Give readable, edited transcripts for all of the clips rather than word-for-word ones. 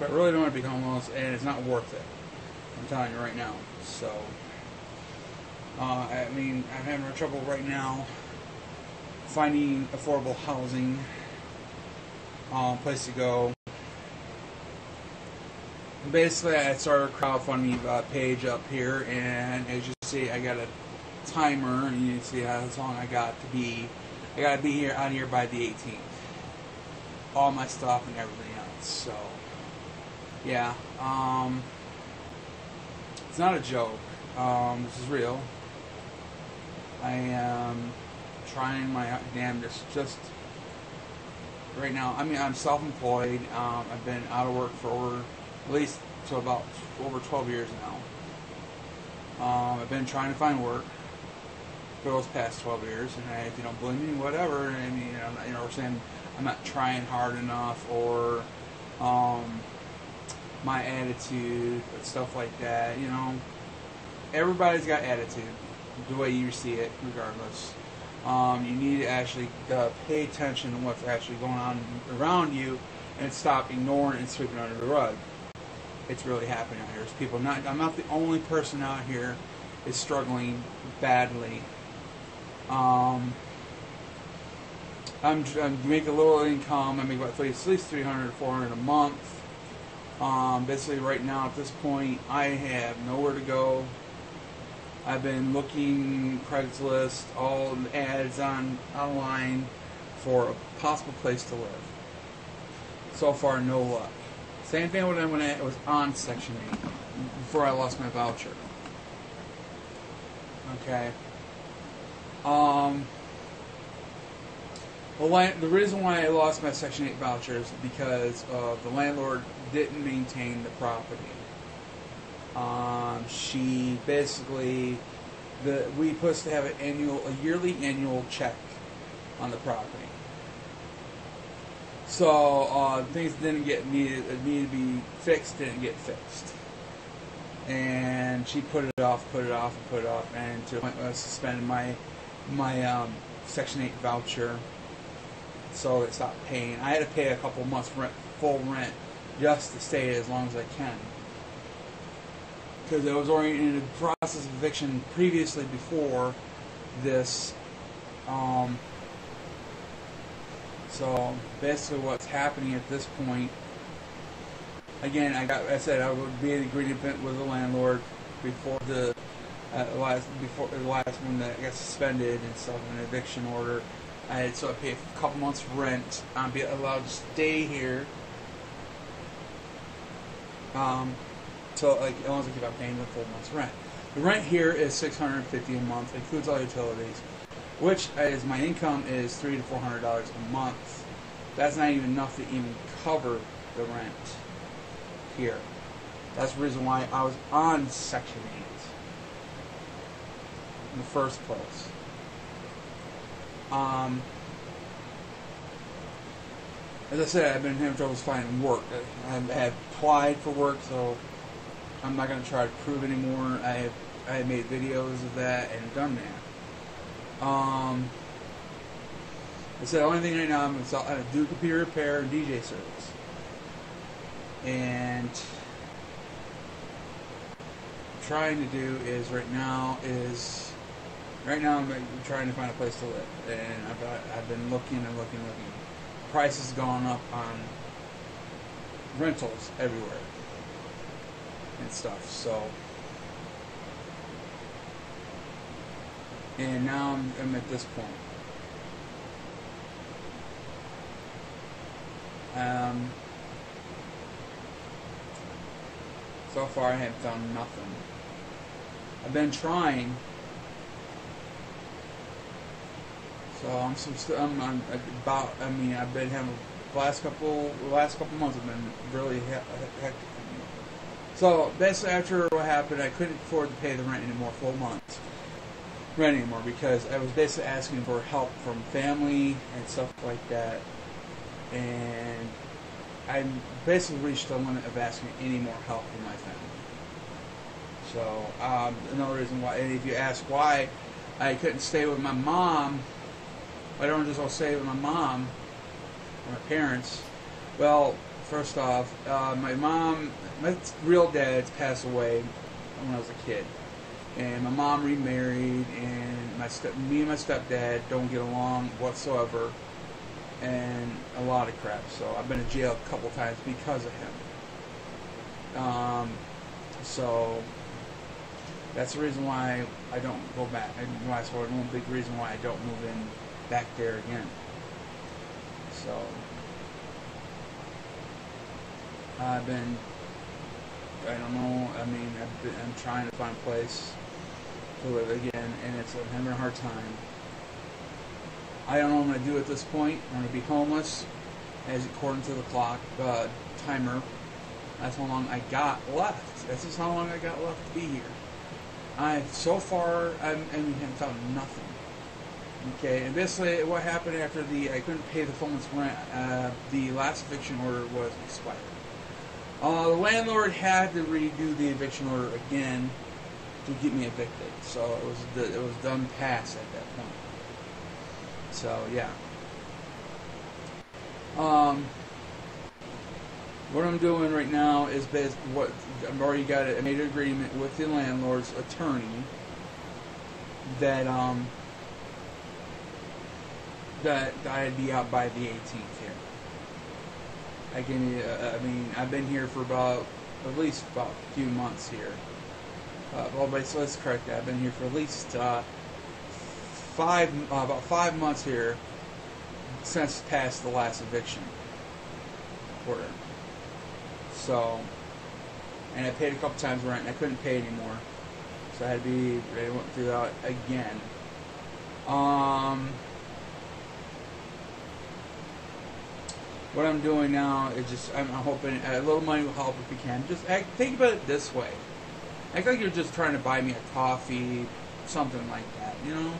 but I really don't want to become homeless, and it's not worth it. I'm telling you right now. So, I mean, I'm having trouble right now finding affordable housing, place to go. Basically, I started a crowdfunding page up here, and as you see, I got a timer, and you can see how long I got to be. I got to be here on here by the 18th. All my stuff and everything else. So, yeah, it's not a joke. This is real. I am trying my damnedest. Just right now. I mean, I'm self-employed. I've been out of work for at least to about over 12 years now. I've been trying to find work for those past 12 years, and if you don't believe me, whatever. I mean, you know, we're saying I'm not trying hard enough, or my attitude, stuff like that. You know, everybody's got attitude, the way you see it, regardless. You need to actually pay attention to what's actually going on around you, and stop ignoring and sweeping under the rug. It's really happening out here. There's people. I'm not the only person out here is struggling badly. I'm making a little income. I make about at least $300 to $400 a month. Basically, right now at this point, I have nowhere to go. I've been looking Craigslist, all the ads online for a possible place to live. So far, no luck. Same thing when I was on Section 8 before I lost my voucher. Okay. The reason why I lost my Section 8 voucher is because the landlord didn't maintain the property. She basically, we supposed to have a yearly annual check on the property. So things didn't get needed to be fixed, didn't get fixed, and she put it off, and to the point where I suspended my Section 8 voucher, so it stopped paying. I had to pay a couple months full rent just to stay as long as I can, because I was already in the process of eviction previously before this. So basically, what's happening at this point? Again, I said I would be in agreement with the landlord before the last one that got suspended and stuff, an eviction order. So I pay a couple months rent. I'm be allowed to stay here. So like as long as I keep on paying the full month's rent. The rent here is $650 a month, includes all utilities, which is my income is $300 to $400 a month. That's not even enough to even cover the rent here. That's the reason why I was on Section 8 in the first place. As I said, I've been having trouble finding work. I have applied for work, so I'm not going to try to prove anymore. I have made videos of that and done that. I said the only thing right now I'm going to do computer repair and DJ service. And trying to do is right now I'm trying to find a place to live, and I've been looking. Prices gone up on rentals everywhere and stuff. So, and now I'm at this point. So far, I have found nothing. I've been trying. So I've been having the last couple months have been really hectic. So basically, after what happened, I couldn't afford to pay the rent anymore, full months rent anymore, because I was basically asking for help from family and stuff like that, and I basically reached the limit of asking any more help from my family. So another reason why, and if you ask why I couldn't stay with my mom, I don't just all stay with my mom or my parents. Well, first off, my mom, my real dad passed away when I was a kid, and my mom remarried, and me and my stepdad don't get along whatsoever, and a lot of crap. So I've been in jail a couple times because of him. So that's the reason why I don't go back. That's one big reason why I don't move in back there again. So I don't know, I'm trying to find a place to live again, and I'm having a hard time. I don't know what I'm going to do at this point. I'm going to be homeless, as according to the clock, timer. That's how long I got left. That's just how long I got left to be here. So far, I haven't found nothing. Okay, and basically what happened after I couldn't pay the full month's rent, the last eviction order was expired. The landlord had to redo the eviction order again to get me evicted. So it was done past at that point. So yeah. What I'm doing right now is I made an agreement with the landlord's attorney that I'd be out by the 18th here. I've been here for at least a few months here. So let's correct that. I've been here for at least about 5 months here since past the last eviction order. So, and I paid a couple times rent, and I couldn't pay anymore, so I went through that again. What I'm doing now is I'm hoping a little money will help if you can. Just think about it this way. Act like you're just trying to buy me a coffee, something like that, you know?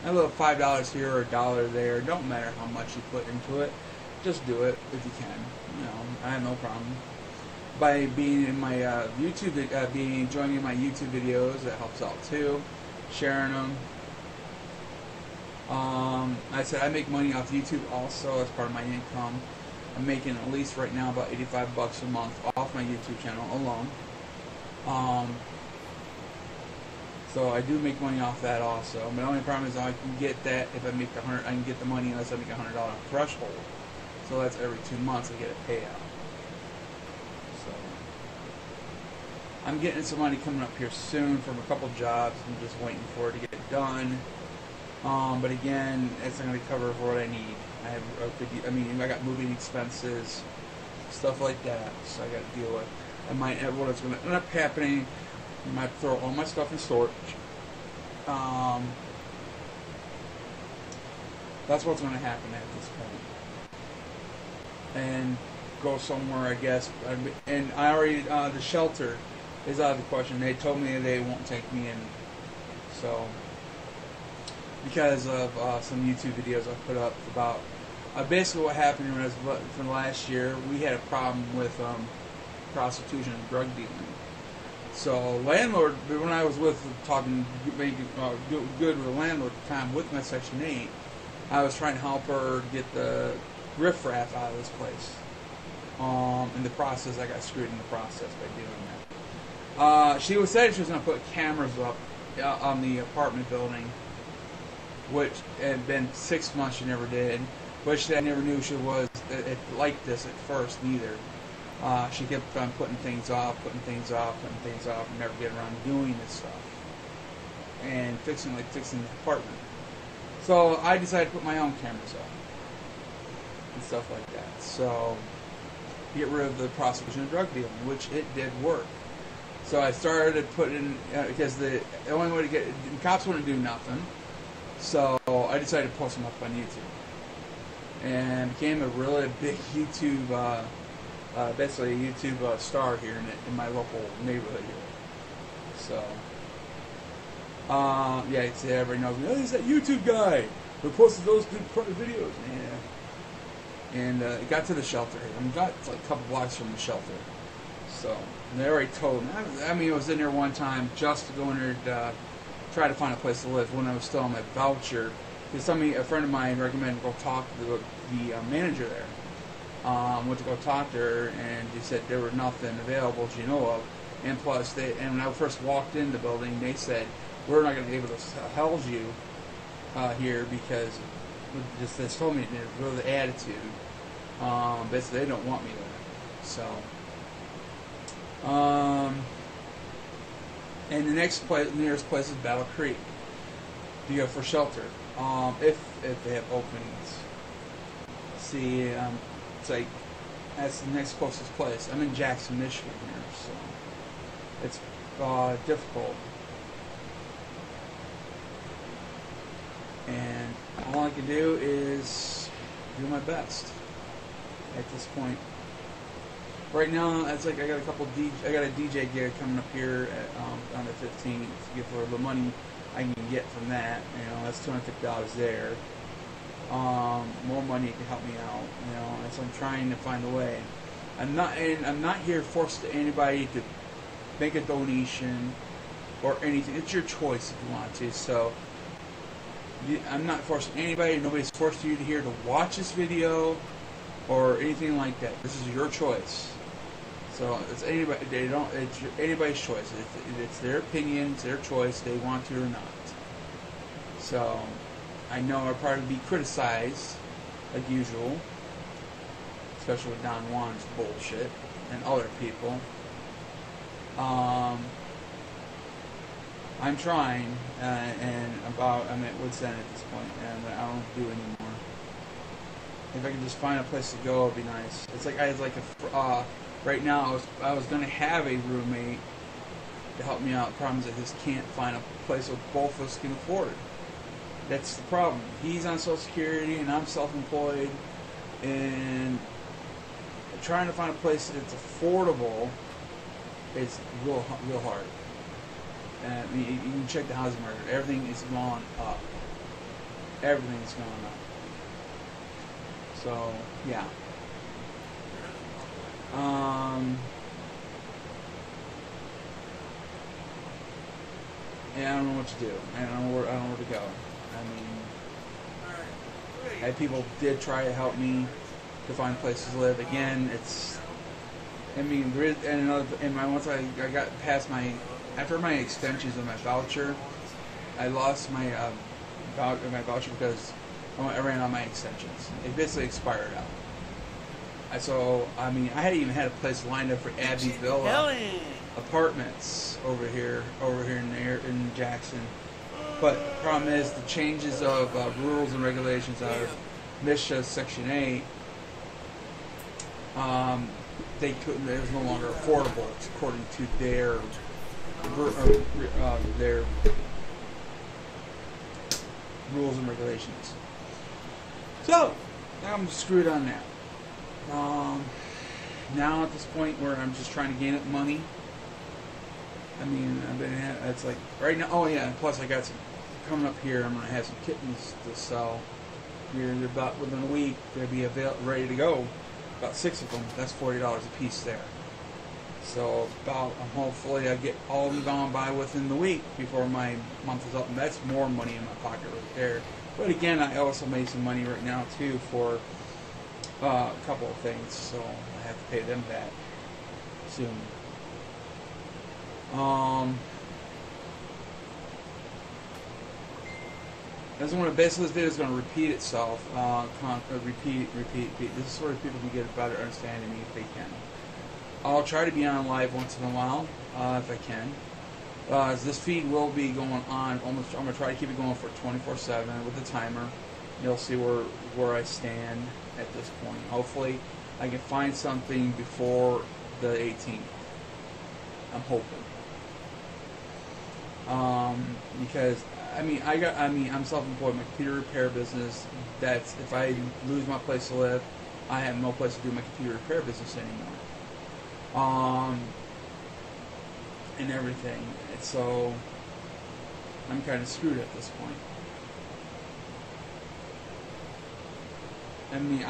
A little $5 here or $1 there. Don't matter how much you put into it. Just do it if you can. You know, I have no problem. By being in my joining my YouTube videos, that helps out too. Sharing them. I said I make money off YouTube also as part of my income. I'm making at least right now about $85 a month off my YouTube channel alone. So I do make money off that also. My only problem is I can get that if I make I can get the money unless I make a $100 threshold. So that's every 2 months I get a payout. So I'm getting some money coming up here soon from a couple jobs. I'm just waiting for it to get done. But again, it's not going to cover for what I need. I got moving expenses, stuff like that. So I got to deal with. What's going to end up happening? I might throw all my stuff in storage. That's what's going to happen at this point. And go somewhere, I guess. And I already, the shelter is out of the question. They told me they won't take me in. So, because of some YouTube videos I put up about basically what happened was from last year, we had a problem with prostitution and drug dealing. So landlord, when I was making good with the landlord at the time with my Section 8, I was trying to help her get the riffraff out of this place. In the process, I got screwed in the process by doing that. She said she was going to put cameras up on the apartment building, which had been 6 months she never did, which I never knew she was like this at first neither. She kept on putting things off, and never getting around to doing this stuff and fixing the apartment. So I decided to put my own cameras up and stuff like that. So get rid of the prostitution and drug dealing, which it did work. So I started putting because the only way to get the cops wouldn't do nothing. So I decided to post them up on YouTube and became a really big YouTube. Basically a YouTube star here in my local neighborhood here. So, yeah, everybody knows me. Oh, he's that YouTube guy who posted those good videos. Yeah. And it got to the shelter here. I got like a couple blocks from the shelter. So, and they already told me. I was in there one time just to go in there to try to find a place to live when I was still on my voucher. Because a friend of mine recommended go talk to the manager there. Went to go talk to her, and she said there was nothing available she know of. And plus, when I first walked in the building, they said, we're not going to be able to house you here because just they told me with the attitude. Basically, they don't want me there. So, and the next nearest place is Battle Creek to go for shelter, if they have openings. See, it's like that's the next closest place. I'm in Jackson, Michigan here, so it's difficult. And all I can do is do my best at this point. Right now, it's like I got a DJ gig coming up here at, on the 15th to get for the money I can get from that. You know, that's $250 there. More money to help me out. You know, and so I'm trying to find a way. I'm not here forced anybody to make a donation or anything. It's your choice if you want to. So I'm not forcing anybody. Nobody's forced you here to watch this video or anything like that. This is your choice. So it's anybody. It's anybody's choice. It's their opinion. It's their choice. They want to or not. So I know I'll probably be criticized like usual, especially with Don Juan's bullshit and other people. I'm trying, and I'm at wit's end at this point, and I don't do anymore. If I can just find a place to go, it'd be nice. It's like right now I was gonna have a roommate to help me out. The problem is I just can't find a place where both of us can afford it. That's the problem. He's on Social Security and I'm self-employed, and trying to find a place that's affordable is real hard. I mean, you can check the housing market. Everything is going up. Everything is going up. So yeah. Yeah, I don't know what to do. I don't know where to go. I mean, people did try to help me to find places to live. Again, it's. I mean, there is, once I got past after my extensions of my voucher, I lost my voucher because I ran out of my extensions. It basically expired out. So I mean, I hadn't even had a place lined up for Abbey Villa apartments over here in Jackson. But the problem is the changes of rules and regulations out of MSHA Section 8. It was no longer affordable according to their rules and regulations. So I'm screwed on that. Now at this point where I'm just trying to gain up money. I mean, it's like right now. Oh yeah, and plus I got some coming up here. I'm gonna have some kittens to sell here. About within a week they'll be ready to go. About 6 of them. That's $40 a piece there. So hopefully I get all of them gone by within the week before my month is up, and that's more money in my pocket right there. But again, I also made some money right now too for a couple of things, so I have to pay them back soon. This video is going to repeat itself. Repeat. This is sort of people can get a better understanding of me if they can. I'll try to be on live once in a while if I can. This feed will be going on almost. I'm going to try to keep it going for 24/7 with a timer. You'll see where I stand at this point. Hopefully, I can find something before the 18th. I'm hoping. Because I'm self-employed. My computer repair business. That's if I lose my place to live, I have no place to do my computer repair business anymore. And everything. So I'm kind of screwed at this point. I mean,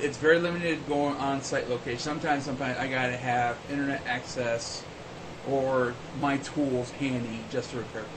it's very limited going on site location. Sometimes I gotta have internet access or my tools handy just to repair them.